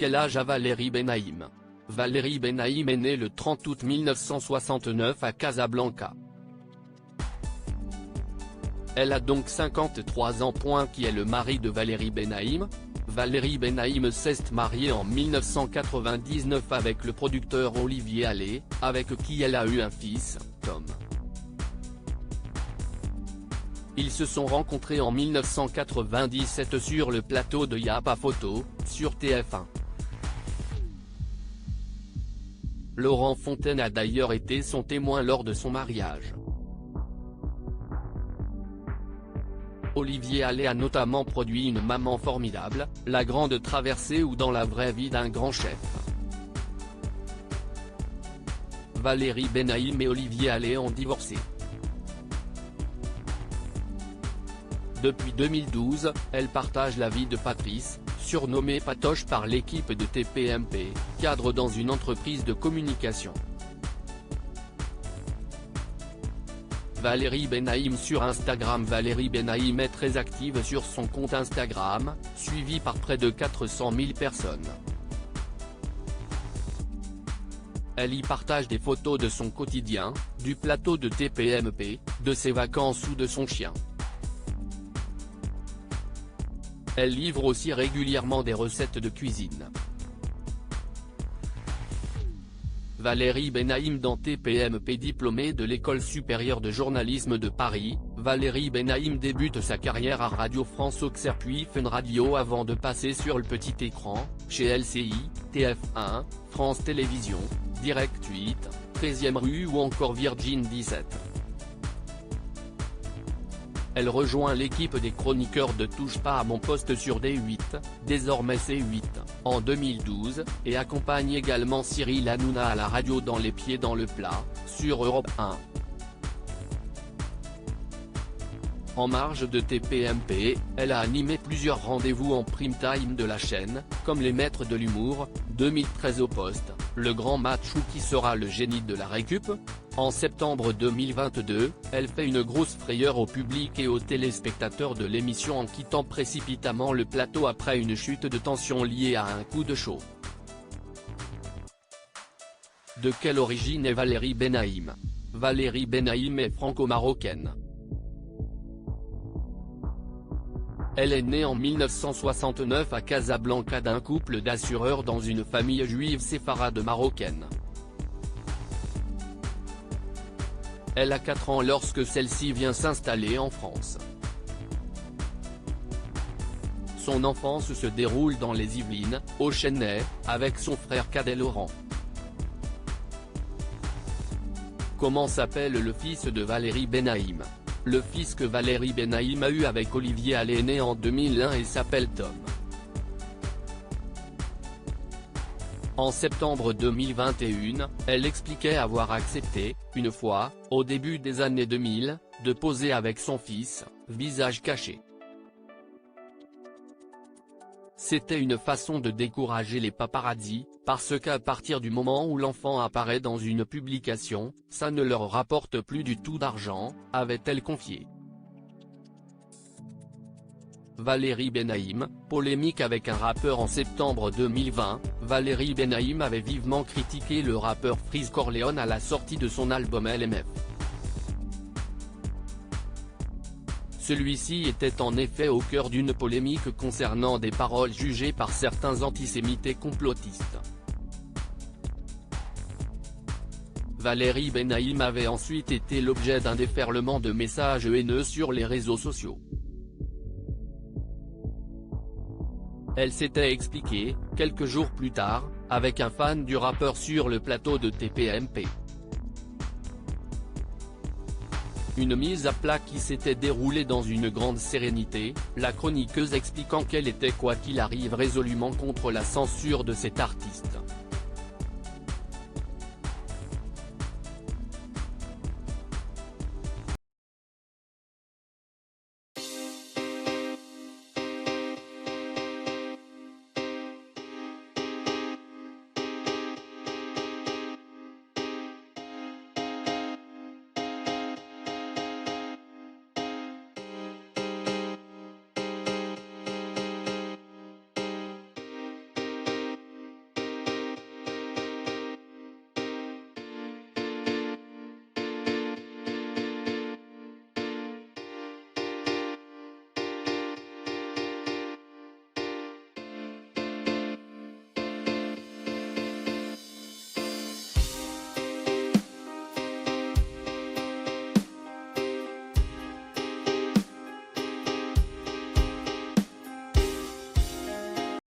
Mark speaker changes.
Speaker 1: quel âge a Valérie Benaïm? Valérie Benaïm est née le 30 août 1969 à Casablanca. Elle a donc 53 ans. Qui est le mari de Valérie Benaïm? Valérie Benaïm s'est mariée en 1999 avec le producteur Olivier Allais, avec qui elle a eu un fils, Tom. Ils se sont rencontrés en 1997 sur le plateau de Y'a pas photo, sur TF1. Laurent Fontaine a d'ailleurs été son témoin lors de son mariage. Olivier Allais a notamment produit Une maman formidable, La grande traversée ou Dans la vraie vie d'un grand chef. Valérie Benaïm et Olivier Allais ont divorcé. Depuis 2012, elle partage la vie de Patrice, surnommé Patoche par l'équipe de TPMP, cadre dans une entreprise de communication. Valérie Benaïm sur Instagram. Valérie Benaïm est très active sur son compte Instagram, suivi par près de 400 000 personnes. Elle y partage des photos de son quotidien, du plateau de TPMP, de ses vacances ou de son chien. Elle livre aussi régulièrement des recettes de cuisine. Valérie Benaïm dans TPMP. Diplômée de l'École supérieure de journalisme de Paris, Valérie Benaïm débute sa carrière à Radio France Auxerre puis Fun Radio avant de passer sur le petit écran, chez LCI, TF1, France Télévisions, Direct 8, 13e rue ou encore Virgin 17. Elle rejoint l'équipe des chroniqueurs de Touche pas à mon poste sur D8, désormais C8, en 2012, et accompagne également Cyril Hanouna à la radio dans Les Pieds dans le plat, sur Europe 1. En marge de TPMP, elle a animé plusieurs rendez-vous en prime time de la chaîne, comme Les Maîtres de l'humour, 2013 au poste, Le Grand Match ou Qui sera le génie de la récup. En septembre 2022, elle fait une grosse frayeur au public et aux téléspectateurs de l'émission en quittant précipitamment le plateau après une chute de tension liée à un coup de chaud. De quelle origine est Valérie Benaïm? Valérie Benaïm est franco-marocaine. Elle est née en 1969 à Casablanca d'un couple d'assureurs dans une famille juive séfarade marocaine. Elle a 4 ans lorsque celle-ci vient s'installer en France. Son enfance se déroule dans les Yvelines, au Chennai, avec son frère cadet Laurent. Comment s'appelle le fils de Valérie Benaïm? Le fils que Valérie Benaïm a eu avec Olivier Allais est né en 2001 et s'appelle Tom. En septembre 2021, elle expliquait avoir accepté, une fois, au début des années 2000, de poser avec son fils, visage caché. C'était une façon de décourager les paparazzis, parce qu'à partir du moment où l'enfant apparaît dans une publication, ça ne leur rapporte plus du tout d'argent, avait-elle confié. Valérie Benaïm, polémique avec un rappeur en septembre 2020, Valérie Benaïm avait vivement critiqué le rappeur Freeze Corleone à la sortie de son album LMF. Celui-ci était en effet au cœur d'une polémique concernant des paroles jugées par certains antisémites et complotistes. Valérie Benaïm avait ensuite été l'objet d'un déferlement de messages haineux sur les réseaux sociaux. Elle s'était expliquée, quelques jours plus tard, avec un fan du rappeur sur le plateau de TPMP. Une mise à plat qui s'était déroulée dans une grande sérénité, la chroniqueuse expliquant qu'elle était quoi qu'il arrive résolument contre la censure de cet artiste.